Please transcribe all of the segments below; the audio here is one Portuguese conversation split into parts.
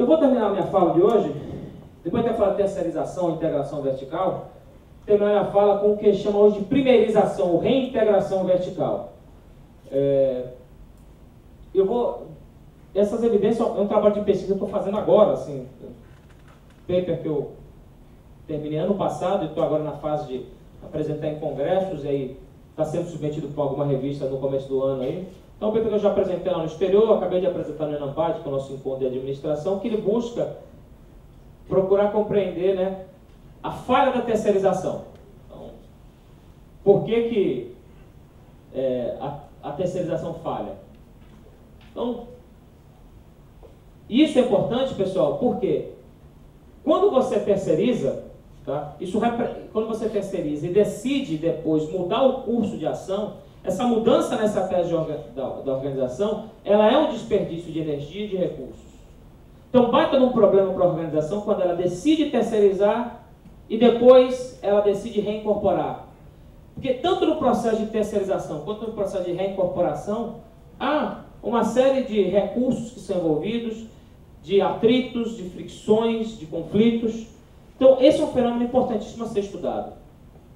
Eu vou terminar a minha fala de hoje, depois de ter falado de terceirização e integração vertical, terminar a minha fala com o que chama hoje de primeirização ou reintegração vertical. Essas evidências é um trabalho de pesquisa que eu estou fazendo agora, assim, paper que eu terminei ano passado e estou agora na fase de apresentar em congressos, e aí está sendo submetido para alguma revista no começo do ano aí. Então, o paper que eu já apresentei lá no exterior, acabei de apresentar no ENAMPAD, que é o nosso encontro de administração, que ele busca procurar compreender, né, a falha da terceirização. Então, por que a terceirização falha? Então, isso é importante, pessoal, porque quando você terceiriza, tá? Quando você terceiriza e decide depois mudar o curso de ação, essa mudança na estratégia da organização, ela é um desperdício de energia e de recursos. Então, baita num problema para a organização quando ela decide terceirizar e depois ela decide reincorporar. Porque tanto no processo de terceirização quanto no processo de reincorporação, há uma série de recursos que são envolvidos, de atritos, de fricções, de conflitos. Então, esse é um fenômeno importantíssimo a ser estudado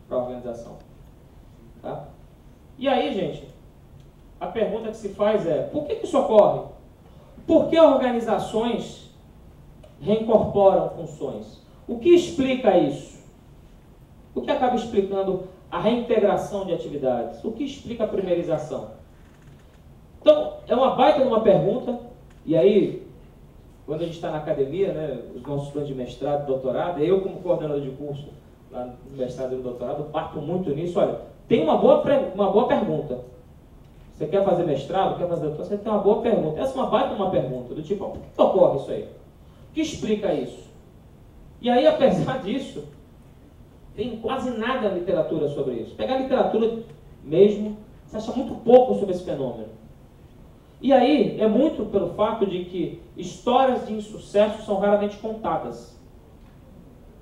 para a organização. Tá? E aí, gente, a pergunta que se faz é, por que isso ocorre? Por que organizações reincorporam funções? O que explica isso? O que acaba explicando a reintegração de atividades? O que explica a primeirização? Então, é uma baita de uma pergunta, e aí, quando a gente está na academia, né, os nossos estudantes de mestrado e doutorado, eu como coordenador de curso lá no mestrado e no doutorado, parto muito nisso. Olha, tem uma boa pergunta. Você quer fazer mestrado, quer fazer doutorado, você tem uma boa pergunta. Essa é uma baita uma pergunta, do tipo, por que ocorre isso aí? O que explica isso? E aí, apesar disso, tem quase nada na literatura sobre isso. Pegar a literatura mesmo, você acha muito pouco sobre esse fenômeno. E aí, é muito pelo fato de que histórias de insucesso são raramente contadas.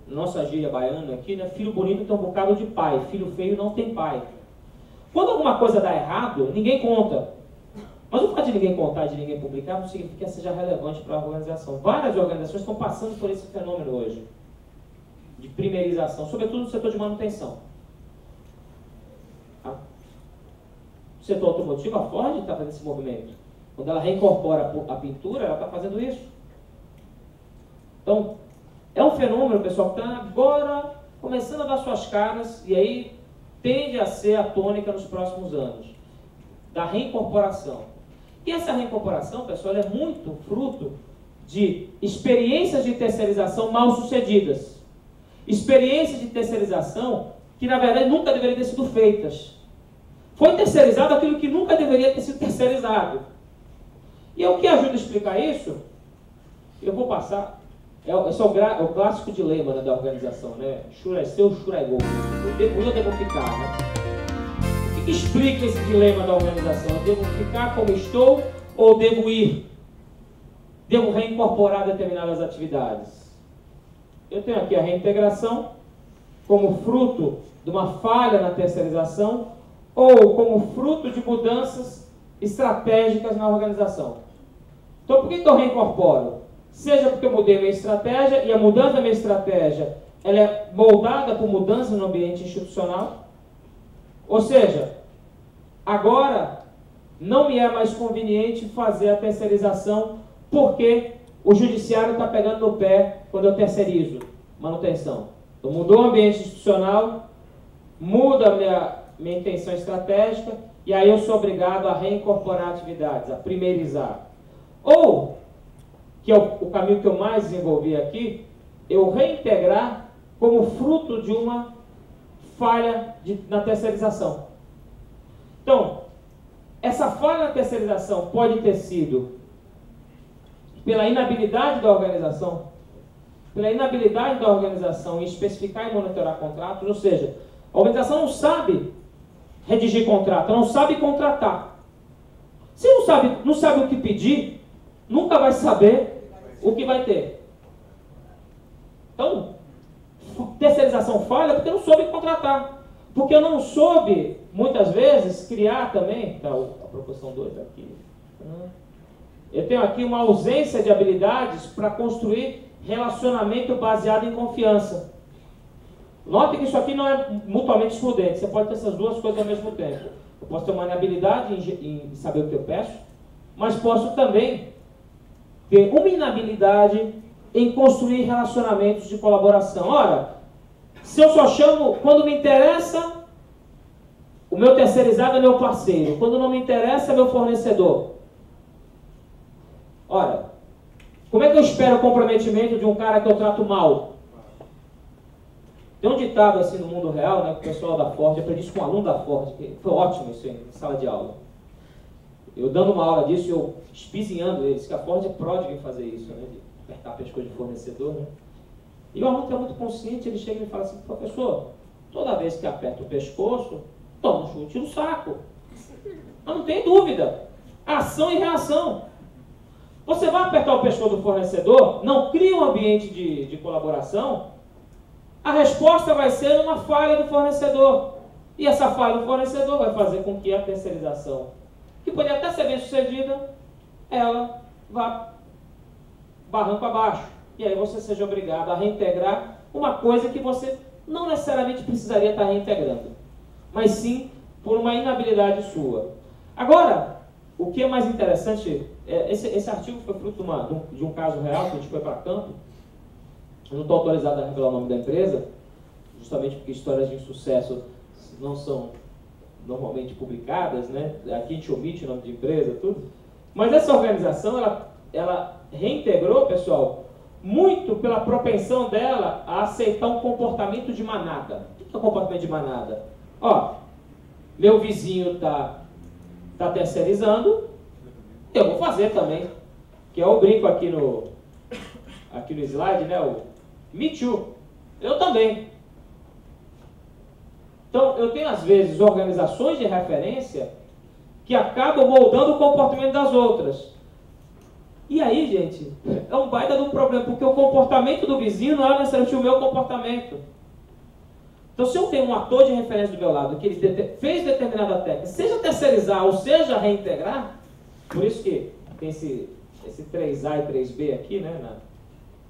Nossa gíria baiana aqui, né? Filho bonito tem um bocado de pai, filho feio não tem pai. Quando alguma coisa dá errado, ninguém conta. Mas o fato de ninguém contar, de ninguém publicar, não significa que seja relevante para a organização. Várias organizações estão passando por esse fenômeno hoje, de primeirização, sobretudo no setor de manutenção. Tá? O setor automotivo, a Ford está fazendo esse movimento. Quando ela reincorpora a pintura, ela está fazendo isso. Então, é um fenômeno, pessoal, que está agora começando a dar suas caras, e aí tende a ser a tônica nos próximos anos, da reincorporação. E essa reincorporação, pessoal, é muito fruto de experiências de terceirização mal sucedidas. Experiências de terceirização que, na verdade, nunca deveriam ter sido feitas. Foi terceirizado aquilo que nunca deveria ter sido terceirizado. E o que ajuda a explicar isso, eu vou passar. Esse é o clássico dilema, né, da organização, né? Should I stay ou should I go? Eu devo ir ou devo ficar, né? O que explica esse dilema da organização? Eu devo ficar como estou ou devo ir? Devo reincorporar determinadas atividades? Eu tenho aqui a reintegração como fruto de uma falha na terceirização ou como fruto de mudanças estratégicas na organização. Então, por que eu reincorporo? Seja porque eu mudei minha estratégia, e a mudança da minha estratégia ela é moldada por mudança no ambiente institucional. Ou seja, agora não me é mais conveniente fazer a terceirização porque o judiciário está pegando no pé quando eu terceirizo manutenção. Então, mudou o ambiente institucional, muda a minha intenção estratégica, e aí eu sou obrigado a reincorporar atividades, a primeirizar. Ou, que é o caminho que eu mais desenvolvi aqui, eu reintegrar como fruto de uma falha na terceirização. Então, essa falha na terceirização pode ter sido pela inabilidade da organização em especificar e monitorar contratos, ou seja, a organização não sabe redigir contrato, não sabe contratar. Se não sabe o que pedir, nunca vai saber o que vai ter. Então, terceirização falha porque eu não soube contratar. Porque eu não soube, muitas vezes, criar também, tá, a proporção 2 aqui. Eu tenho aqui uma ausência de habilidades para construir relacionamento baseado em confiança. Note que isso aqui não é mutuamente excludente. Você pode ter essas duas coisas ao mesmo tempo. Eu posso ter uma inabilidade em saber o que eu peço, mas posso também ter uma inabilidade em construir relacionamentos de colaboração. Ora, se eu só chamo, quando me interessa, o meu terceirizado é meu parceiro. Quando não me interessa, é meu fornecedor. Ora, como é que eu espero o comprometimento de um cara que eu trato mal? Tem um ditado assim no mundo real, né, que o pessoal da Ford, aprendi isso com um aluno da Ford, que foi ótimo isso em sala de aula. Eu dando uma aula disso, eu espizinhando eles, que a Ford é pródiga em fazer isso, né, de apertar pescoço de fornecedor, né. E o aluno que é muito consciente, ele chega e me fala assim, professor, toda vez que aperta o pescoço, toma um chute no saco. Mas não tem dúvida, ação e reação. Você vai apertar o pescoço do fornecedor, não cria um ambiente de colaboração, a resposta vai ser uma falha do fornecedor. E essa falha do fornecedor vai fazer com que a terceirização, que poderia até ser bem sucedida, ela vá barranco abaixo. E aí você seja obrigado a reintegrar uma coisa que você não necessariamente precisaria estar reintegrando, mas sim por uma inabilidade sua. Agora, o que é mais interessante, esse artigo foi fruto de um caso real, que a gente foi para campo. Eu não estou autorizado a revelar o nome da empresa, justamente porque histórias de insucesso não são normalmente publicadas, né? Aqui a gente omite o nome de empresa, tudo. Mas essa organização, ela reintegrou, pessoal, muito pela propensão dela a aceitar um comportamento de manada. O que é o comportamento de manada? Ó, meu vizinho está terceirizando, eu vou fazer também. Que é o brinco aqui no slide, né? O Me Too. Eu também. Então, eu tenho às vezes organizações de referência que acabam moldando o comportamento das outras. E aí, gente, é um baita de um problema, porque o comportamento do vizinho não é necessariamente o meu comportamento. Então, se eu tenho um ator de referência do meu lado, que ele fez determinada técnica, seja terceirizar ou seja reintegrar, por isso que tem esse 3A e 3B aqui, né?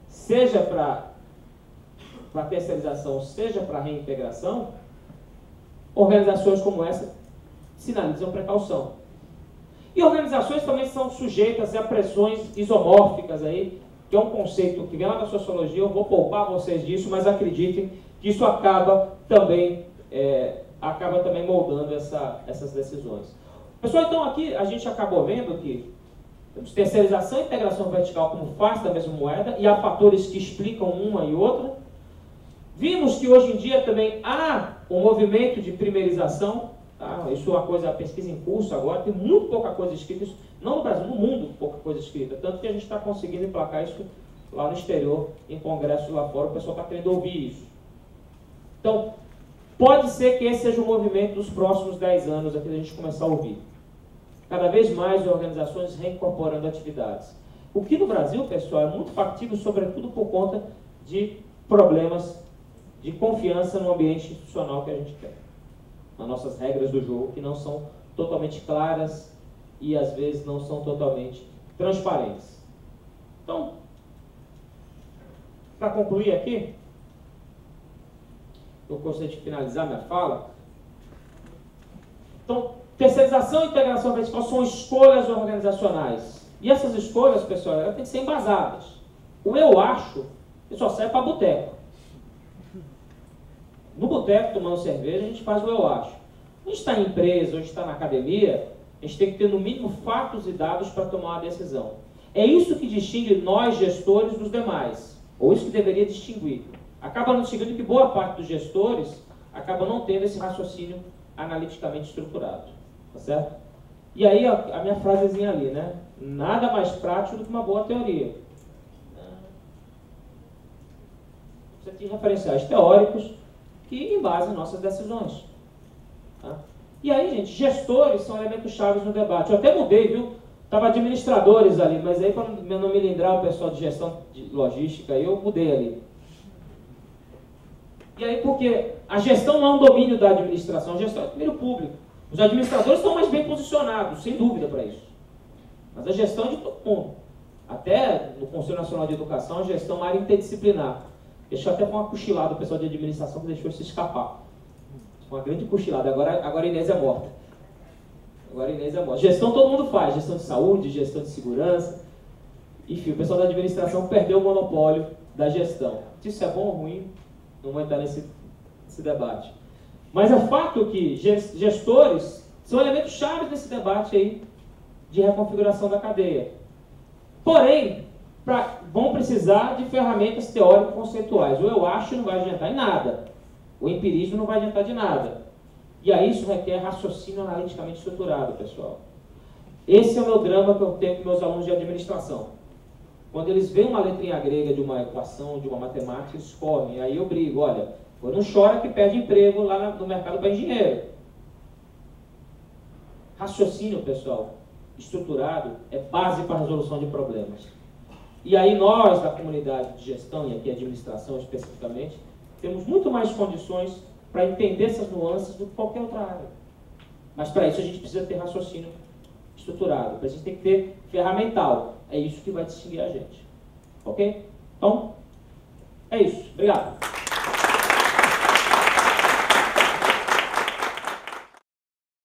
Seja para terceirização, seja para reintegração, organizações como essa sinalizam precaução. E organizações também são sujeitas a pressões isomórficas aí, que é um conceito que vem lá da sociologia, eu vou poupar vocês disso, mas acreditem que isso acaba também moldando essas decisões. Pessoal, então aqui a gente acabou vendo que temos terceirização e integração vertical como face da mesma moeda, e há fatores que explicam uma e outra. Vimos que hoje em dia também há um movimento de primeirização, tá? Isso é uma coisa, a pesquisa em curso agora, tem muito pouca coisa escrita, isso, não no Brasil, no mundo, pouca coisa escrita, tanto que a gente está conseguindo emplacar isso lá no exterior, em congressos lá fora, o pessoal está querendo ouvir isso. Então, pode ser que esse seja o movimento dos próximos 10 anos, aqui a gente começar a ouvir. Cada vez mais organizações reincorporando atividades. O que no Brasil, pessoal, é muito factível, sobretudo por conta de problemas de confiança no ambiente institucional que a gente tem. Nas nossas regras do jogo, que não são totalmente claras e às vezes não são totalmente transparentes. Então, para concluir aqui, eu gostaria de finalizar minha fala. Então, terceirização e integração vertical são escolhas organizacionais. E essas escolhas, pessoal, elas têm que ser embasadas. O eu acho, que só serve para boteco. No boteco, tomando cerveja, a gente faz o eu acho. A gente está em empresa, ou a gente está na academia, a gente tem que ter no mínimo fatos e dados para tomar uma decisão. É isso que distingue nós, gestores, dos demais. Ou isso que deveria distinguir. Acaba não distinguindo que boa parte dos gestores acaba não tendo esse raciocínio analiticamente estruturado. Tá certo? E aí a minha frasezinha ali, né? Nada mais prático do que uma boa teoria. Você tem referenciais teóricos que embasam nossas decisões. Tá? E aí, gente, gestores são elementos chaves no debate. Eu até mudei, viu? Estava administradores ali, mas aí para não me lembrar o pessoal de gestão de logística, eu mudei ali. E aí, porque a gestão não é um domínio da administração, a gestão é um domínio público. Os administradores estão mais bem posicionados, sem dúvida, para isso. Mas a gestão é de todo mundo. Até no Conselho Nacional de Educação, a gestão é uma área interdisciplinar. Deixa eu até com uma cochilada o pessoal de administração que deixou isso escapar. Uma grande cochilada. Agora a Inês é morta. Agora a Inês é morta. Gestão todo mundo faz. Gestão de saúde, gestão de segurança. Enfim, o pessoal da administração perdeu o monopólio da gestão. Se isso é bom ou ruim, não vou entrar nesse debate. Mas é fato que gestores são elementos chaves desse debate aí de reconfiguração da cadeia. Porém, vão precisar de ferramentas teórico-conceituais. O eu acho não vai adiantar em nada. O empirismo não vai adiantar de nada. E aí isso requer raciocínio analiticamente estruturado, pessoal. Esse é o meu drama que eu tenho com meus alunos de administração. Quando eles veem uma letrinha grega de uma equação, de uma matemática, eles correm. Aí eu brigo, olha, não chora que perde emprego lá no mercado para engenheiro. Raciocínio, pessoal, estruturado, é base para a resolução de problemas. E aí nós, da comunidade de gestão, e aqui administração especificamente, temos muito mais condições para entender essas nuances do que qualquer outra área. Mas para isso a gente precisa ter raciocínio estruturado. Para isso a gente tem que ter ferramental. É isso que vai distinguir a gente. Ok? Então, é isso. Obrigado.